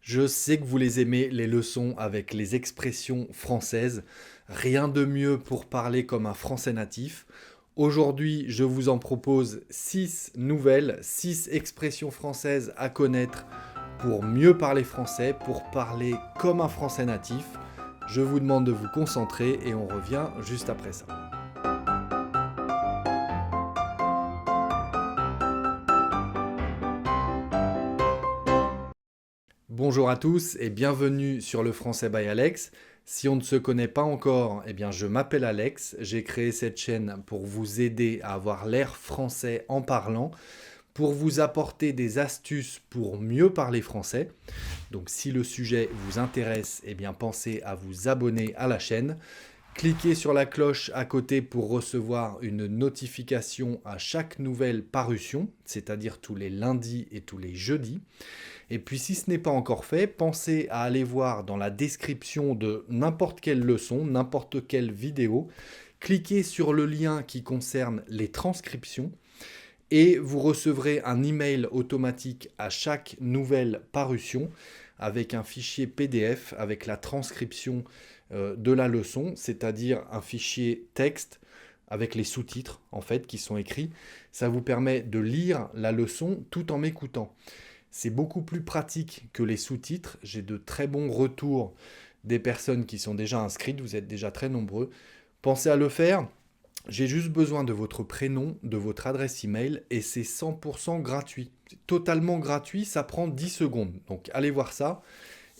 Je sais que vous les aimez, les leçons avec les expressions françaises. Rien de mieux pour parler comme un français natif. Aujourd'hui, je vous en propose 6 nouvelles, 6 expressions françaises à connaître pour mieux parler français, pour parler comme un français natif. Je vous demande de vous concentrer et on revient juste après ça. Bonjour à tous et bienvenue sur le Français by Alex. Si on ne se connaît pas encore, eh bien je m'appelle Alex. J'ai créé cette chaîne pour vous aider à avoir l'air français en parlant, pour vous apporter des astuces pour mieux parler français. Donc si le sujet vous intéresse, eh bien pensez à vous abonner à la chaîne. Cliquez sur la cloche à côté pour recevoir une notification à chaque nouvelle parution, c'est-à-dire tous les lundis et tous les jeudis. Et puis si ce n'est pas encore fait, pensez à aller voir dans la description de n'importe quelle leçon, n'importe quelle vidéo, cliquez sur le lien qui concerne les transcriptions et vous recevrez un email automatique à chaque nouvelle parution avec un fichier PDF avec la transcription de la leçon, c'est-à-dire un fichier texte avec les sous-titres en fait qui sont écrits. Ça vous permet de lire la leçon tout en m'écoutant. C'est beaucoup plus pratique que les sous-titres. J'ai de très bons retours des personnes qui sont déjà inscrites. Vous êtes déjà très nombreux. Pensez à le faire. J'ai juste besoin de votre prénom, de votre adresse email et c'est 100% gratuit. C'est totalement gratuit, ça prend 10 secondes. Donc allez voir ça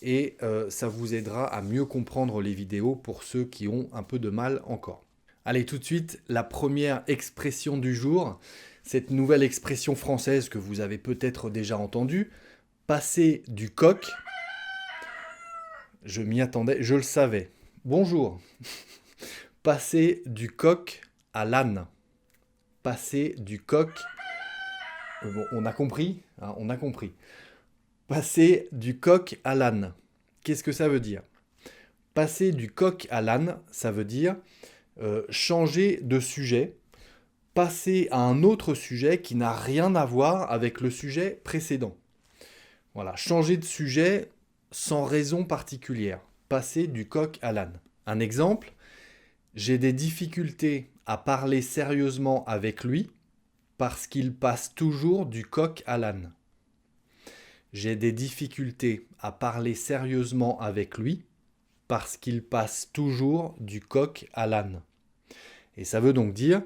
et ça vous aidera à mieux comprendre les vidéos pour ceux qui ont un peu de mal encore. Allez, tout de suite, la première expression du jour. Cette nouvelle expression française que vous avez peut-être déjà entendue, passer du coq. Je m'y attendais, je le savais. Bonjour. Passer du coq à l'âne. Passer du coq. Bon, on a compris, hein, on a compris. Passer du coq à l'âne. Qu'est-ce que ça veut dire? Passer du coq à l'âne, ça veut dire changer de sujet, passer à un autre sujet qui n'a rien à voir avec le sujet précédent. Voilà, changer de sujet sans raison particulière. Passer du coq à l'âne. Un exemple, j'ai des difficultés à parler sérieusement avec lui parce qu'il passe toujours du coq à l'âne. J'ai des difficultés à parler sérieusement avec lui parce qu'il passe toujours du coq à l'âne. Et ça veut donc dire,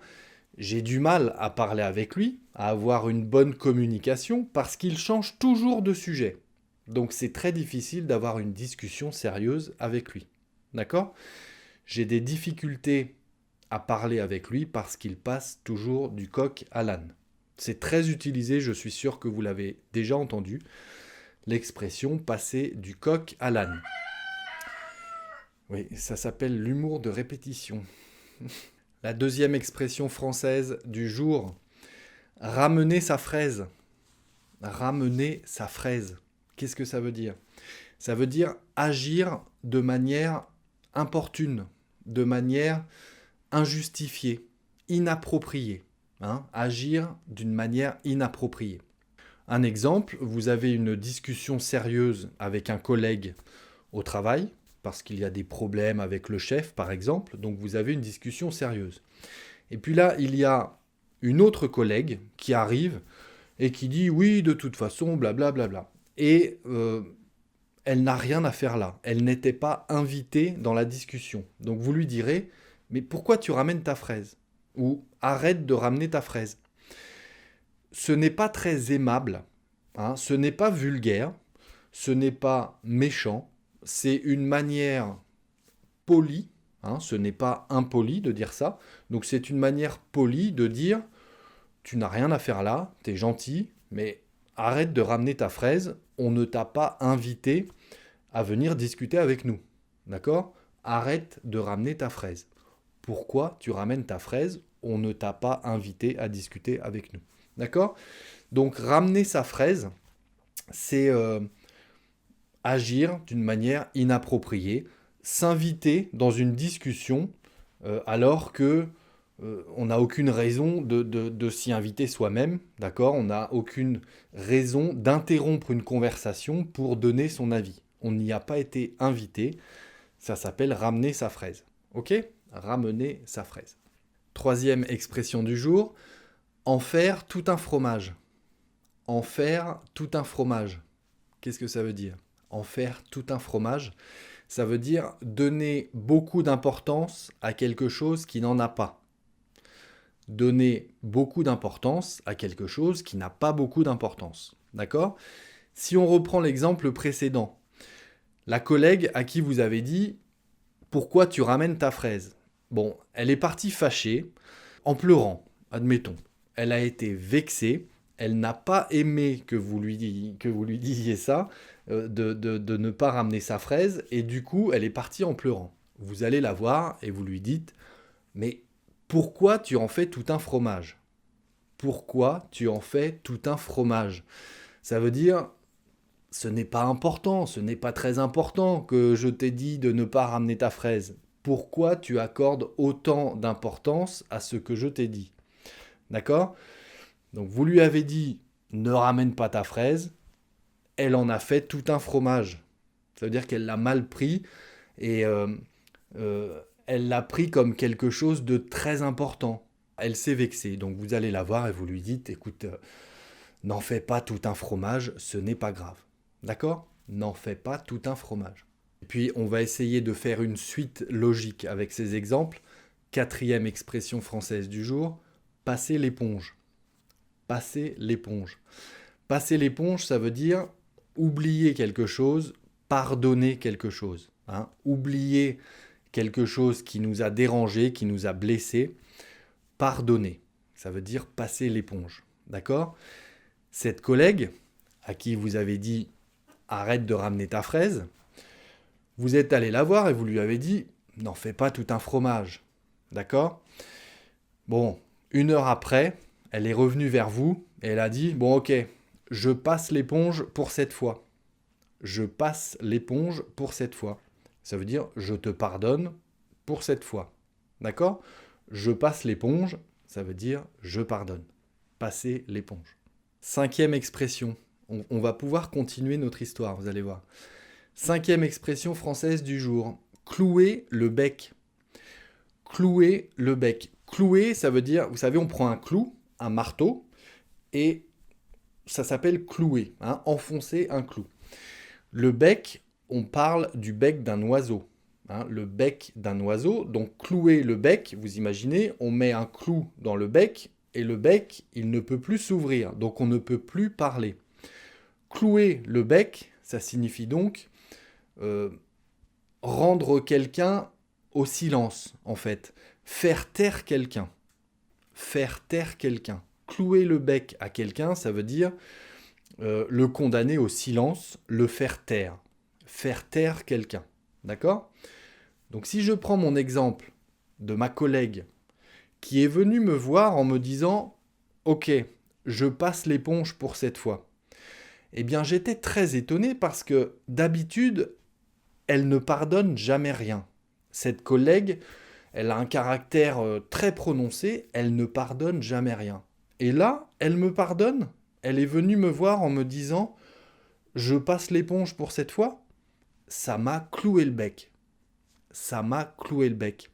j'ai du mal à parler avec lui, à avoir une bonne communication, parce qu'il change toujours de sujet. Donc c'est très difficile d'avoir une discussion sérieuse avec lui. D'accord? J'ai des difficultés à parler avec lui parce qu'il passe toujours du coq à l'âne. C'est très utilisé, je suis sûr que vous l'avez déjà entendu, l'expression passer du coq à l'âne. Oui, ça s'appelle l'humour de répétition. La deuxième expression française du jour, ramener sa fraise. Ramener sa fraise. Qu'est-ce que ça veut dire? Ça veut dire agir de manière importune, de manière injustifiée, inappropriée. Hein, agir d'une manière inappropriée. Un exemple, vous avez une discussion sérieuse avec un collègue au travail, parce qu'il y a des problèmes avec le chef, par exemple, donc vous avez une discussion sérieuse. Et puis là, il y a une autre collègue qui arrive et qui dit oui, de toute façon, blablabla. Bla, bla, bla. Et elle n'a rien à faire là. Elle n'était pas invitée dans la discussion. Donc vous lui direz, mais pourquoi tu ramènes ta fraise? Ou arrête de ramener ta fraise. Ce n'est pas très aimable, hein, ce n'est pas vulgaire, ce n'est pas méchant, c'est une manière polie, hein, ce n'est pas impoli de dire ça, donc c'est une manière polie de dire tu n'as rien à faire là, t'es gentil, mais arrête de ramener ta fraise, on ne t'a pas invité à venir discuter avec nous. D'accord? Arrête de ramener ta fraise. Pourquoi tu ramènes ta fraise? On ne t'a pas invité à discuter avec nous. D'accord? Donc ramener sa fraise, c'est agir d'une manière inappropriée, s'inviter dans une discussion alors que On n'a aucune raison de s'y inviter soi-même, d'accord? On n'a aucune raison d'interrompre une conversation pour donner son avis. On n'y a pas été invité. Ça s'appelle ramener sa fraise. Ok? Ramener sa fraise. Troisième expression du jour, en faire tout un fromage. En faire tout un fromage. Qu'est-ce que ça veut dire? En faire tout un fromage, ça veut dire donner beaucoup d'importance à quelque chose qui n'en a pas. Donner beaucoup d'importance à quelque chose qui n'a pas beaucoup d'importance. D'accord? Si on reprend l'exemple précédent, la collègue à qui vous avez dit « Pourquoi tu ramènes ta fraise ?» Bon, elle est partie fâchée, en pleurant, admettons. Elle a été vexée, elle n'a pas aimé que vous lui disiez ça, de ne pas ramener sa fraise, et du coup, elle est partie en pleurant. Vous allez la voir et vous lui dites « Mais pourquoi tu en fais tout un fromage ? Pourquoi tu en fais tout un fromage ?» Ça veut dire « Ce n'est pas important, ce n'est pas très important que je t'ai dit de ne pas ramener ta fraise. Pourquoi tu accordes autant d'importance à ce que je t'ai dit ?» D'accord ? Donc vous lui avez dit « Ne ramène pas ta fraise », elle en a fait tout un fromage. Ça veut dire qu'elle l'a mal pris et elle l'a pris comme quelque chose de très important. Elle s'est vexée. Donc vous allez la voir et vous lui dites « Écoute, n'en fais pas tout un fromage, ce n'est pas grave. » D'accord ? N'en fais pas tout un fromage. Et puis on va essayer de faire une suite logique avec ces exemples. Quatrième expression française du jour, passer l'éponge. Passer l'éponge. Passer l'éponge, ça veut dire oublier quelque chose, pardonner quelque chose. Hein. Oublier quelque chose qui nous a dérangé, qui nous a blessé, pardonner. Ça veut dire passer l'éponge. D'accord ? Cette collègue à qui vous avez dit « Arrête de ramener ta fraise », vous êtes allé la voir et vous lui avez dit « N'en fais pas tout un fromage. » D'accord ? Bon, 1 heure après, elle est revenue vers vous et elle a dit « Bon ok, je passe l'éponge pour cette fois. Je passe l'éponge pour cette fois. » Ça veut dire « Je te pardonne pour cette fois. » D'accord ? Je passe l'éponge, ça veut dire « Je pardonne. » Passer l'éponge. 5e expression. On va pouvoir continuer notre histoire, vous allez voir. 5e expression française du jour. Clouer le bec. Clouer le bec. Clouer, ça veut dire, vous savez, on prend un clou, un marteau, et ça s'appelle clouer, hein, enfoncer un clou. Le bec, on parle du bec d'un oiseau. Hein, le bec d'un oiseau. Donc clouer le bec, vous imaginez, on met un clou dans le bec, et le bec, il ne peut plus s'ouvrir, donc on ne peut plus parler. Clouer le bec, ça signifie donc rendre quelqu'un au silence, en fait. Faire taire quelqu'un. Faire taire quelqu'un. Clouer le bec à quelqu'un, ça veut dire le condamner au silence, le faire taire. Faire taire quelqu'un. D'accord ? Donc si je prends mon exemple de ma collègue qui est venue me voir en me disant « Ok, je passe l'éponge pour cette fois », eh bien j'étais très étonné parce que d'habitude, elle ne pardonne jamais rien. Cette collègue, elle a un caractère très prononcé, elle ne pardonne jamais rien. Et là, elle me pardonne. Elle est venue me voir en me disant « Je passe l'éponge pour cette fois ». Ça m'a cloué le bec. Ça m'a cloué le bec.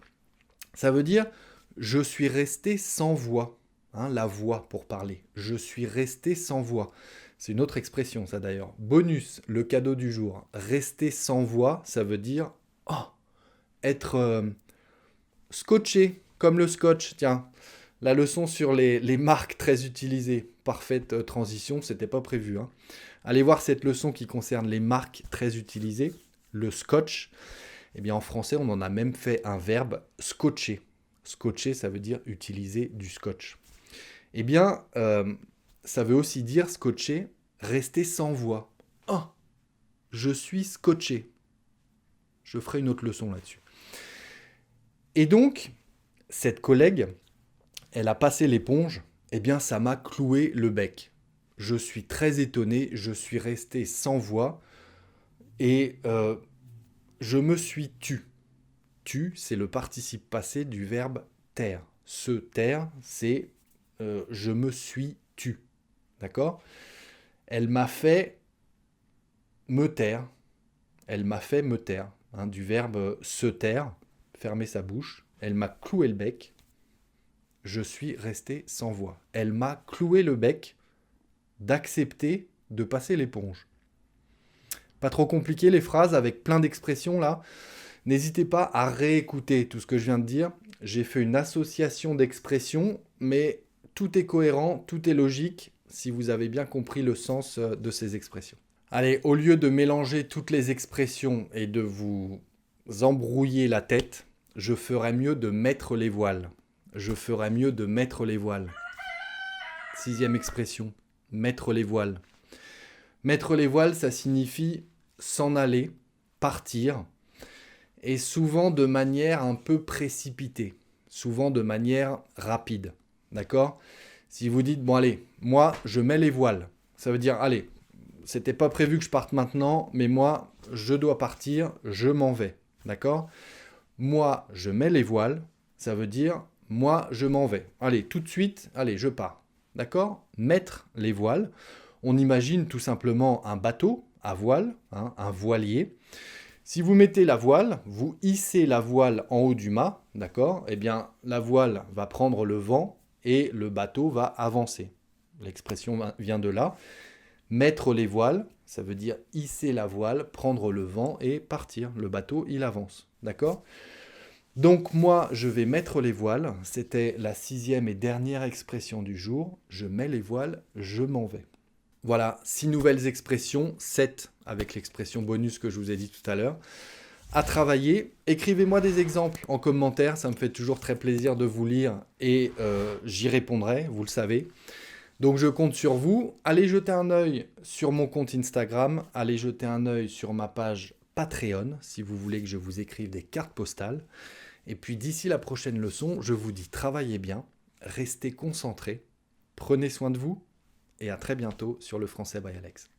Ça veut dire « Je suis resté sans voix ». Hein, la voix pour parler. Je suis resté sans voix. C'est une autre expression, ça d'ailleurs. Bonus, le cadeau du jour. Rester sans voix, ça veut dire être scotché, comme le scotch. Tiens, la leçon sur les marques très utilisées. Parfaite transition, c'était pas prévu. Hein. Allez voir cette leçon qui concerne les marques très utilisées. Le scotch. Eh bien, en français, on en a même fait un verbe, scotcher. Scotcher, ça veut dire utiliser du scotch. Eh bien, ça veut aussi dire, scotcher, rester sans voix. Oh, je suis scotché. Je ferai une autre leçon là-dessus. Et donc, cette collègue, elle a passé l'éponge, eh bien, ça m'a cloué le bec. Je suis très étonné, je suis resté sans voix et je me suis tu. Tu, c'est le participe passé du verbe taire, se taire, c'est je me suis tu. D'accord? Elle m'a fait me taire. Elle m'a fait me taire. Hein, du verbe se taire, fermer sa bouche. Elle m'a cloué le bec. Je suis resté sans voix. Elle m'a cloué le bec d'accepter de passer l'éponge. Pas trop compliqué les phrases avec plein d'expressions là. N'hésitez pas à réécouter tout ce que je viens de dire. J'ai fait une association d'expressions, mais tout est cohérent, tout est logique si vous avez bien compris le sens de ces expressions. Allez, au lieu de mélanger toutes les expressions et de vous embrouiller la tête, je ferais mieux de mettre les voiles. Je ferais mieux de mettre les voiles. 6e expression, mettre les voiles. Mettre les voiles, ça signifie s'en aller, partir, et souvent de manière un peu précipitée, souvent de manière rapide. D'accord? Si vous dites, bon allez, moi je mets les voiles, ça veut dire, allez, c'était pas prévu que je parte maintenant, mais moi je dois partir, je m'en vais. D'accord? Moi je mets les voiles, ça veut dire, moi je m'en vais. Allez, tout de suite, allez, je pars. D'accord? Mettre les voiles, on imagine tout simplement un bateau à voile, hein, un voilier. Si vous mettez la voile, vous hissez la voile en haut du mât, d'accord? Eh bien, la voile va prendre le vent et le bateau va avancer. L'expression vient de là. Mettre les voiles, ça veut dire hisser la voile, prendre le vent et partir. Le bateau, il avance, d'accord? Donc moi, je vais mettre les voiles. C'était la 6e et dernière expression du jour. Je mets les voiles, je m'en vais. Voilà, 6 nouvelles expressions, 7 avec l'expression bonus que je vous ai dit tout à l'heure. À travailler, écrivez-moi des exemples en commentaire, ça me fait toujours très plaisir de vous lire et j'y répondrai, vous le savez. Donc je compte sur vous. Allez jeter un œil sur mon compte Instagram, allez jeter un œil sur ma page Patreon si vous voulez que je vous écrive des cartes postales. Et puis d'ici la prochaine leçon, je vous dis travaillez bien, restez concentrés, prenez soin de vous. Et à très bientôt sur le Français by Alex.